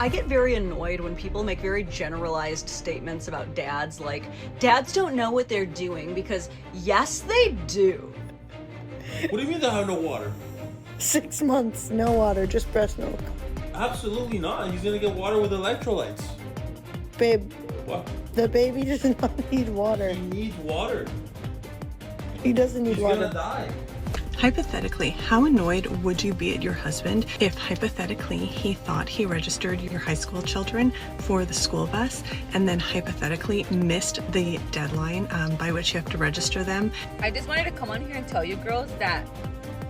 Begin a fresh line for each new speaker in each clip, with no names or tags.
I get very annoyed when people make very generalized statements about dads, like, dads don't know what they're doing, because yes, they do.
What do you mean they have no water?
6 months, no water, just breast milk.
Absolutely not. He's gonna get water with electrolytes.
Babe,
What?
the baby does not need water.
He needs water.
He doesn't need
He's
water.
gonna die.
Hypothetically, how annoyed would you be at your husband if hypothetically he thought he registered your high school children for the school bus and then hypothetically missed the deadline by which you have to register them?
I just wanted to come on here and tell you girls that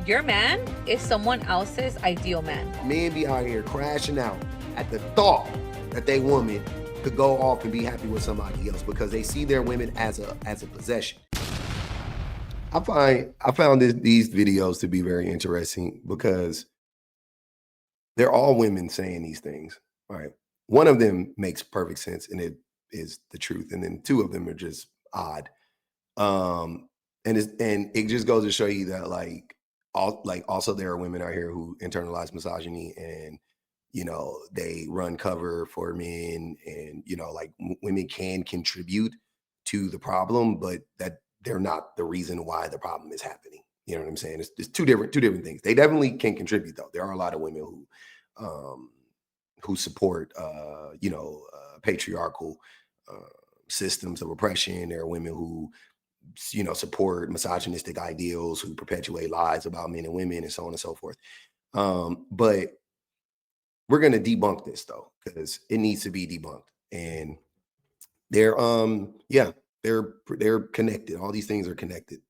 your man is someone else's ideal man.
Men be out here crashing out at the thought that they woman could go off and be happy with somebody else because they see their women as a possession. I found these videos to be very interesting because they're all women saying these things, right? One of them makes perfect sense and it is the truth, and then two of them are just odd. And it just goes to show you that also there are women out here who internalize misogyny and they run cover for men, and women can contribute to the problem, but that they're not the reason why the problem is happening. You know what I'm saying? It's two different things. They definitely can contribute though. There are a lot of women who support patriarchal systems of oppression. There are women who support misogynistic ideals, who perpetuate lies about men and women and so on and so forth. But we're going to debunk this though, because it needs to be debunked. And they're connected. All these things are connected.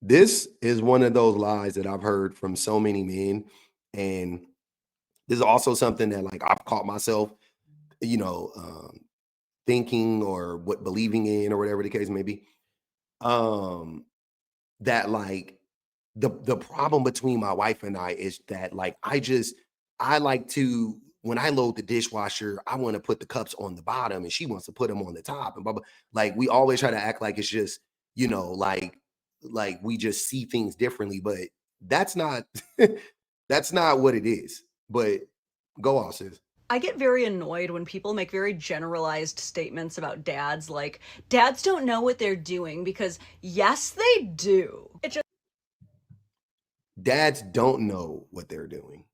This is one of those lies that I've heard from so many men. And this is also something that I've caught myself, thinking or believing in or whatever the case may be. That the problem between my wife and I is that I like to, when I load the dishwasher, I want to put the cups on the bottom and she wants to put them on the top and blah, blah. We always try to act like it's just, we just see things differently, but that's not, that's not what it is. But go off, sis.
I get very annoyed when people make very generalized statements about dads, like, dads don't know what they're doing, because yes, they do.
Dads don't know what they're doing.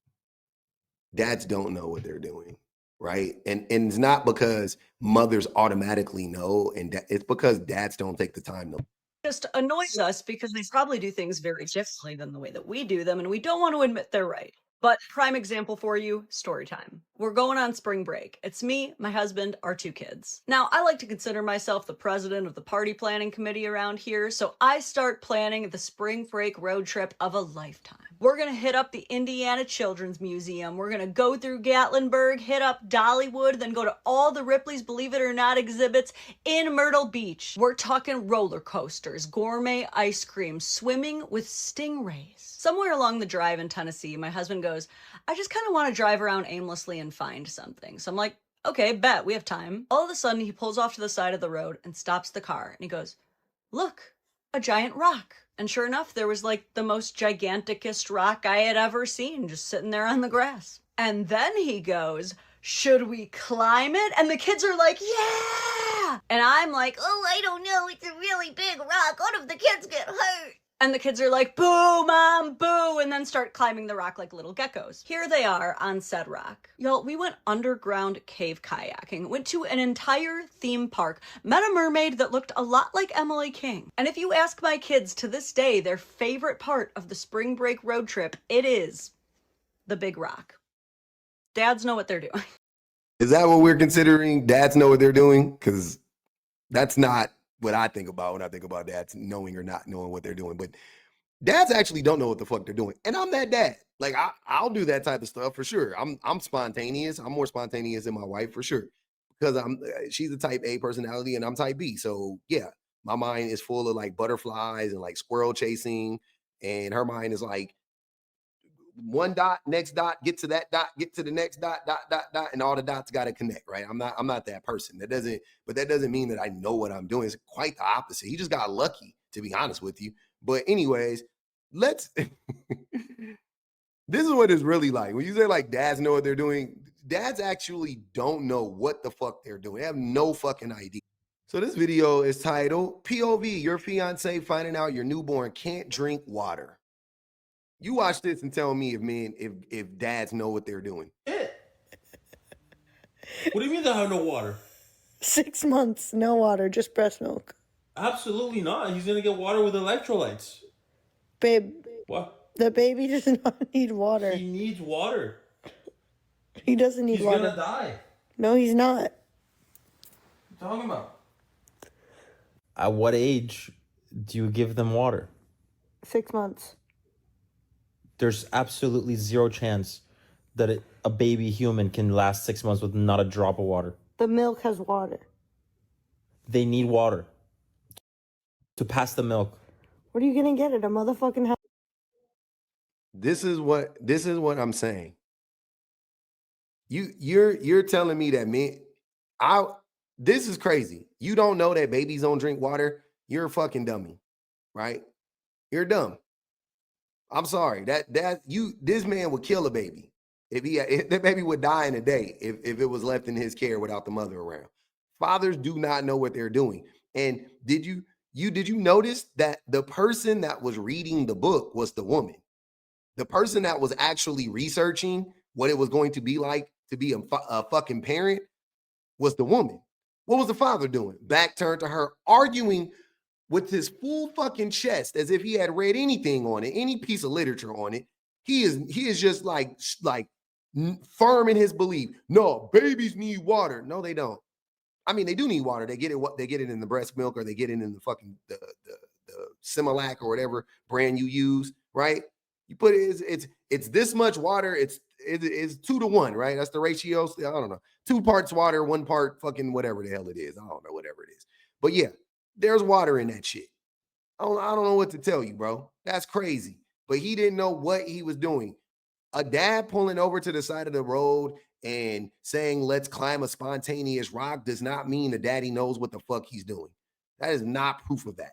Dads don't know what they're doing, right? And it's not because mothers automatically know, and it's because dads don't take the time to.
Just annoys us because they probably do things very differently than the way that we do them, and we don't want to admit they're right. But prime example for you, story time. We're going on spring break. It's me, my husband, our 2 kids. Now, I like to consider myself the president of the party planning committee around here, so I start planning the spring break road trip of a lifetime. We're gonna hit up the Indiana Children's Museum. We're gonna go through Gatlinburg, hit up Dollywood, then go to all the Ripley's Believe It or Not exhibits in Myrtle Beach. We're talking roller coasters, gourmet ice cream, swimming with stingrays. Somewhere along the drive in Tennessee, my husband goes, I just kind of want to drive around aimlessly and find something. So I'm like, okay, bet, we have time. All of a sudden, he pulls off to the side of the road and stops the car. And he goes, look, a giant rock. And sure enough, there was the most giganticest rock I had ever seen, just sitting there on the grass. And then he goes, should we climb it? And the kids are like, yeah! And I'm like, oh, I don't know, it's a really big rock. What if the kids get hurt? And the kids are like, boo, mom, boo, and then start climbing the rock like little geckos. Here they are on said rock. Y'all, we went underground cave kayaking, went to an entire theme park, met a mermaid that looked a lot like Emily King. And if you ask my kids to this day, their favorite part of the spring break road trip, it is the big rock. Dads know what they're doing.
Is that what we're considering? Dads know what they're doing? Because that's not what I think about when I think about dads knowing or not knowing what they're doing. But dads actually don't know what the fuck they're doing. And I'm that dad. I'll do that type of stuff for sure. I'm spontaneous. I'm more spontaneous than my wife for sure. Because she's a type A personality and I'm type B. So yeah, my mind is full of butterflies and squirrel chasing. And her mind is one dot, next dot, get to that dot, get to the next dot, and all the dots got to connect, right? I'm not that person. That doesn't mean that I know what I'm doing. It's quite the opposite. He just got lucky, to be honest with you. But anyways, this is what it's really like. When you say dads know what they're doing, dads actually don't know what the fuck they're doing. They have no fucking idea. So this video is titled POV, your fiance finding out your newborn can't drink water. You watch this and tell me if dads know what they're doing.
Shit. What do you mean they have no water?
6 months, no water, just breast milk.
Absolutely not. He's gonna get water with electrolytes.
Babe,
What?
the baby does not need water.
He needs water.
He doesn't need
He's
water.
gonna die.
No, he's not.
What are you talking about?
At what age do you give them water?
6 months.
There's absolutely zero chance that a baby human can last 6 months with not a drop of water.
The milk has water.
They need water to pass the milk.
What are you gonna get at a motherfucking house?
This is what I'm saying. You're telling me that this is crazy. You don't know that babies don't drink water. You're a fucking dummy, right? You're dumb. I'm sorry. This man would kill a baby if that baby would die in a day if it was left in his care without the mother around. Fathers do not know what they're doing. And did you notice that the person that was reading the book was the woman? The person that was actually researching what it was going to be like to be a fucking parent was the woman. What was the father doing? Back turned to her, arguing with his full fucking chest as if he had read anything on it, any piece of literature on it. He is just like firm in his belief. No, babies need water. No, they don't. I mean, they do need water. They get it in the breast milk, or they get it in the fucking the Similac or whatever brand you use, right? You put it's this much water. It's 2-to-1, right? That's the ratio. I don't know. 2 parts water, 1 part fucking whatever the hell it is. I don't know, whatever it is. But yeah, there's water in that shit. I don't know what to tell you, bro. That's crazy. But he didn't know what he was doing. A dad pulling over to the side of the road and saying, let's climb a spontaneous rock does not mean the daddy knows what the fuck he's doing. That is not proof of that.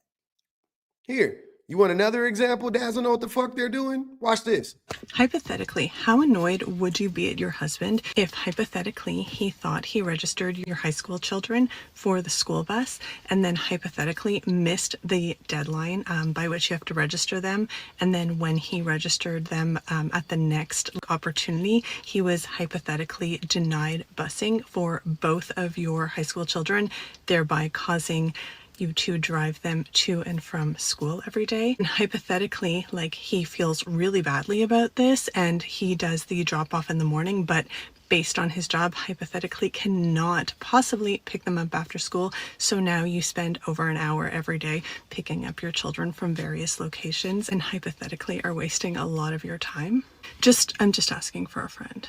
Here, you want another example? Dads don't know what the fuck they're doing? Watch this.
Hypothetically, how annoyed would you be at your husband if hypothetically he thought he registered your high school children for the school bus and then hypothetically missed the deadline by which you have to register them, and then when he registered them at the next opportunity, he was hypothetically denied busing for both of your high school children, thereby causing you to drive them to and from school every day. And hypothetically, like, he feels really badly about this and he does the drop off in the morning, but based on his job, hypothetically cannot possibly pick them up after school. So now you spend over an hour every day picking up your children from various locations and hypothetically are wasting a lot of your time. I'm just asking for a friend.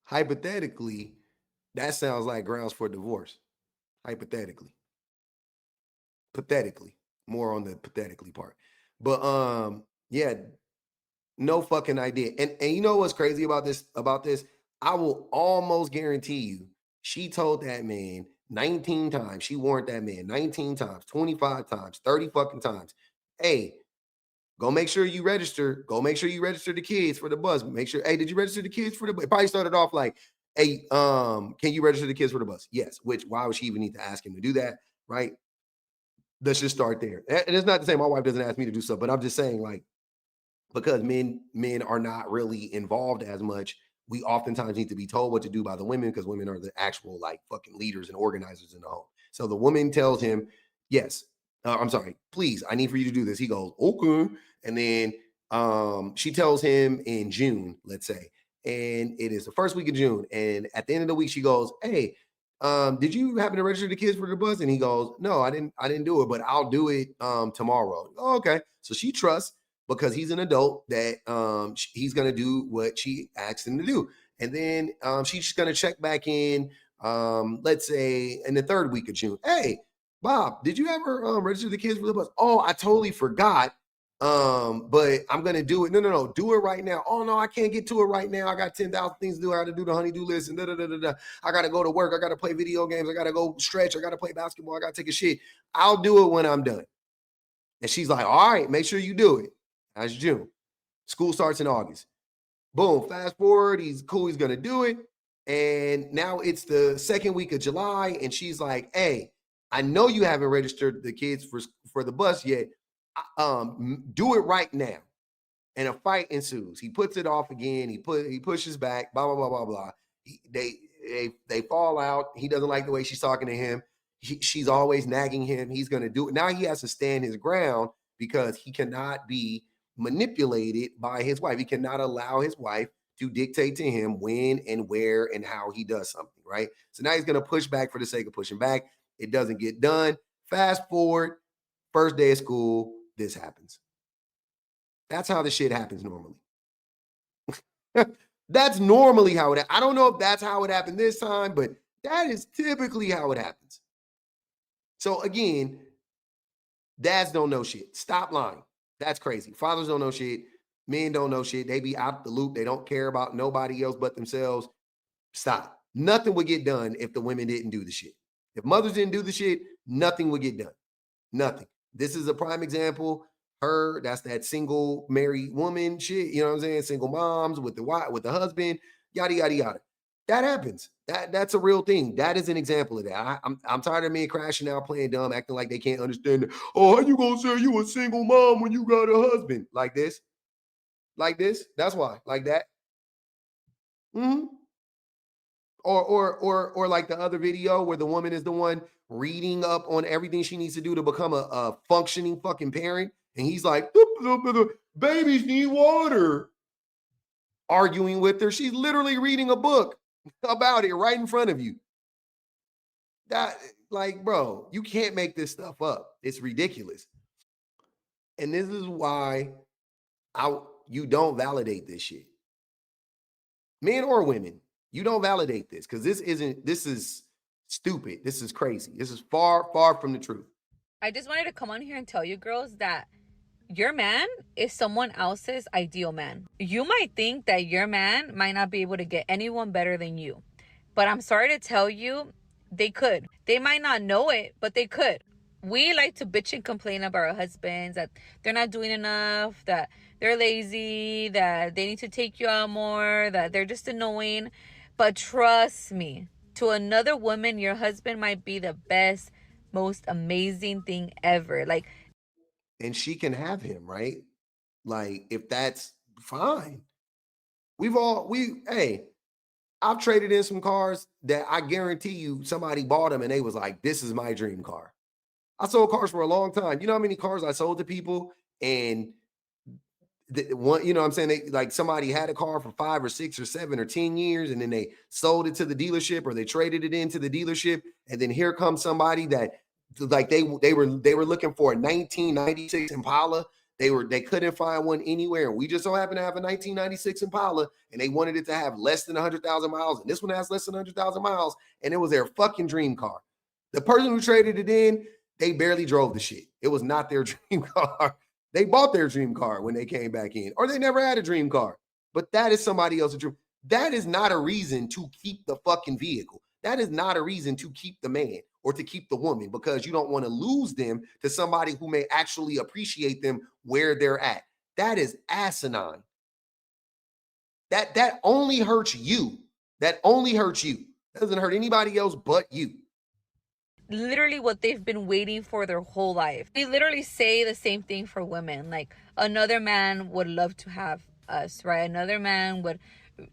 Hypothetically, that sounds like grounds for divorce. Hypothetically. Pathetically. More on the pathetically part. But yeah, no fucking idea. And you know what's crazy about this? I will almost guarantee you she told that man 19 times. She warned that man 19 times, 25 times, 30 fucking times. Hey, go make sure you register. Go make sure you register the kids for the bus. Make sure, hey, did you register the kids for the bus? It probably started off like, hey, can you register the kids for the bus? Yes. Which, why would she even need to ask him to do that? Right? Let's just start there. And it's not to say my wife doesn't ask me to do stuff, but I'm just saying, like, because men are not really involved as much, we oftentimes need to be told what to do by the women, because women are the actual like fucking leaders and organizers in the home. So the woman tells him, yes, I'm sorry, please, I need for you to do this. He goes, okay. And then she tells him in June, let's say, and it is the first week of June. And at the end of the week, she goes, hey, did you happen to register the kids for the bus? And he goes, no, I didn't do it, but I'll do it tomorrow. Oh, okay. So she trusts, because he's an adult, that he's going to do what she asked him to do. And then she's just going to check back in, let's say in the 3rd week of June. Hey, Bob, did you ever register the kids for the bus? Oh, I totally forgot. But I'm going to do it. No. Do it right now. Oh no, I can't get to it right now. I got 10,000 things to do. I got to do the honey-do list and da. I got to go to work. I got to play video games. I got to go stretch. I got to play basketball. I got to take a shit. I'll do it when I'm done. And she's like, all right, make sure you do it. That's June. School starts in August. Boom. Fast forward. He's cool. He's going to do it. And now it's the second week of July, and she's like, "Hey, I know you haven't registered the kids for the bus yet. Do it right now." And a fight ensues. He puts it off again. He pushes back. Blah blah blah blah blah. They fall out. He doesn't like the way she's talking to him. She's always nagging him. He's going to do it. Now he has to stand his ground because he cannot be manipulated by his wife. He cannot allow his wife to dictate to him when and where and how he does something, right? So now he's going to push back for the sake of pushing back. It doesn't get done. Fast forward, first day of school, this happens. That's how the shit happens normally. That's normally how it. I don't know if that's how it happened this time, but that is typically how it happens. So again, dads don't know shit. Stop lying. That's crazy. Fathers don't know shit. Men don't know shit. They be out the loop. They don't care about nobody else but themselves. Stop. Nothing would get done if the women didn't do the shit. If mothers didn't do the shit, nothing would get done. Nothing. This is a prime example. Her, that's that single married woman shit. You know what I'm saying? Single moms with the wife, with the husband, yada yada yada. That happens. That's a real thing. That is an example of that. I'm tired of men crashing out, playing dumb, acting like they can't understand it. Oh, how you gonna say you a single mom when you got a husband like this? Like this? That's why. Like that. Mm-hmm. Or like the other video where the woman is the one reading up on everything she needs to do to become a functioning fucking parent, and he's like, babies need water. Arguing with her, she's literally reading a book about it right in front of you. That, like, bro, you can't make this stuff up. It's ridiculous. And this is why you don't validate this shit. Men or women, you don't validate this because this is stupid. This is crazy. This is far, far from the truth.
I just wanted to come on here and tell you girls that your man is someone else's ideal man. You might think that your man might not be able to get anyone better than you. But I'm sorry to tell you, they could. They might not know it, but they could. We like to bitch and complain about our husbands, that they're not doing enough, that they're lazy, that they need to take you out more, that they're just annoying. But trust me, to another woman, your husband might be the best, most amazing thing ever. Like,
and she can have him, right? Like, if that's fine. Hey, I've traded in some cars that I guarantee you somebody bought them and they was like, this is my dream car. I sold cars for a long time. You know how many cars I sold to people, and one, you know what I'm saying? They, like, somebody had a car for 5 or 6 or 7 or 10 years, and then they sold it to the dealership or they traded it into the dealership. And then here comes somebody that, like, they were looking for a 1996 Impala. They couldn't find one anywhere. And we just so happen to have a 1996 Impala, and they wanted it to have less than 100,000 miles. And this one has less than 100,000 miles. And it was their fucking dream car. The person who traded it in, they barely drove the shit. It was not their dream car. They bought their dream car when they came back in, or they never had a dream car. But that is somebody else's dream. That is not a reason to keep the fucking vehicle. That is not a reason to keep the man or to keep the woman, because you don't want to lose them to somebody who may actually appreciate them where they're at. That is asinine. That only hurts you. That only hurts you. That doesn't hurt anybody else but you.
literally what they've been waiting for their whole life. We literally say the same thing for women. Like, another man would love to have us, right? Another man would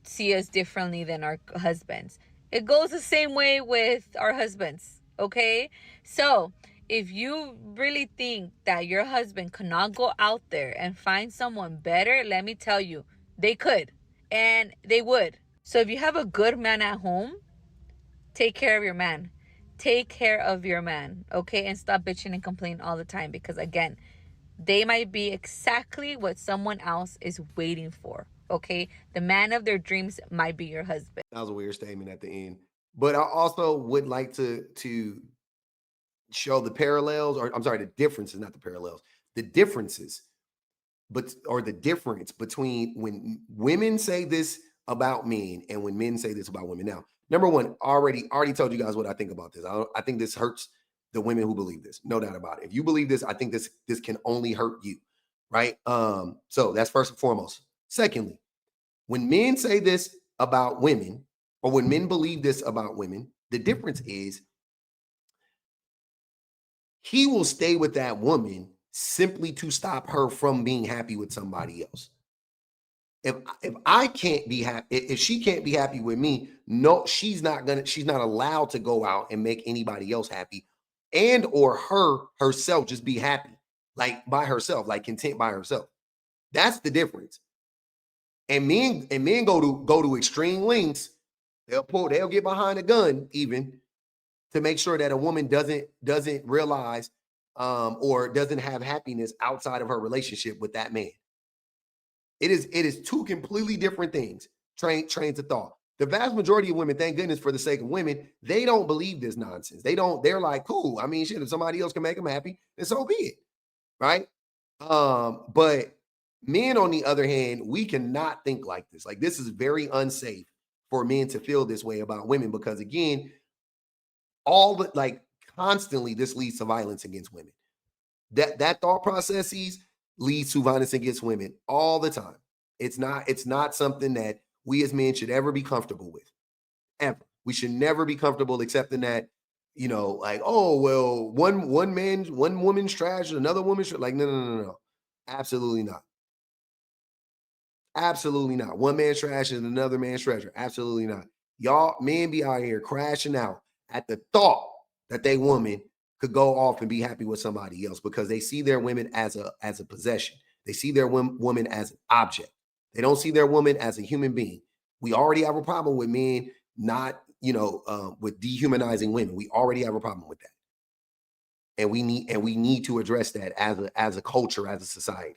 see us differently than our husbands. It goes the same way with our husbands, okay? So if you really think that your husband cannot go out there and find someone better, let me tell you, they could, and they would. So if you have a good man at home, take care of your man. Take care of your man, okay? And stop bitching and complaining all the time, because again, they might be exactly what someone else is waiting for, okay? The man of their dreams might be your husband.
That was a weird statement at the end. But I also would like to show the parallels, or I'm sorry, the differences, not the parallels, the differences, or the difference between when women say this about men and when men say this about women. Now, number one, already told you guys what I think about this. I think this hurts the women who believe this, no doubt about it. If you believe this, I think this can only hurt you, right? So that's first and foremost. Secondly, when men say this about women, or when men believe this about women, the difference is he will stay with that woman simply to stop her from being happy with somebody else. If I can't be happy, if she can't be happy with me, no, she's not allowed to go out and make anybody else happy, and or herself just be happy, like by herself, like content by herself. That's the difference. And men go to extreme lengths. They'll get behind a gun even to make sure that a woman doesn't realize or doesn't have happiness outside of her relationship with that man. It is two completely different things. Trains of thought. The vast majority of women, thank goodness for the sake of women, they don't believe this nonsense. They're like, cool. I mean, shit, if somebody else can make them happy, then so be it. Right? But men, on the other hand, we cannot think like this. Like, this is very unsafe for men to feel this way about women, because again, constantly this leads to violence against women. That thought processes leads to violence against women all the time. It's not something that we as men should ever be comfortable with. Ever. We should never be comfortable accepting that, like, oh, well, one woman's trash, another woman's trash. Like, no. Absolutely not. Absolutely not. One man's trash is another man's treasure. Absolutely not. Y'all men be out here crashing out at the thought that they woman could go off and be happy with somebody else, because they see their women as a possession. They see their woman as an object. They don't see their woman as a human being. We already have a problem with men not, with dehumanizing women. We already have a problem with that. And we need to address that as a culture, as a society.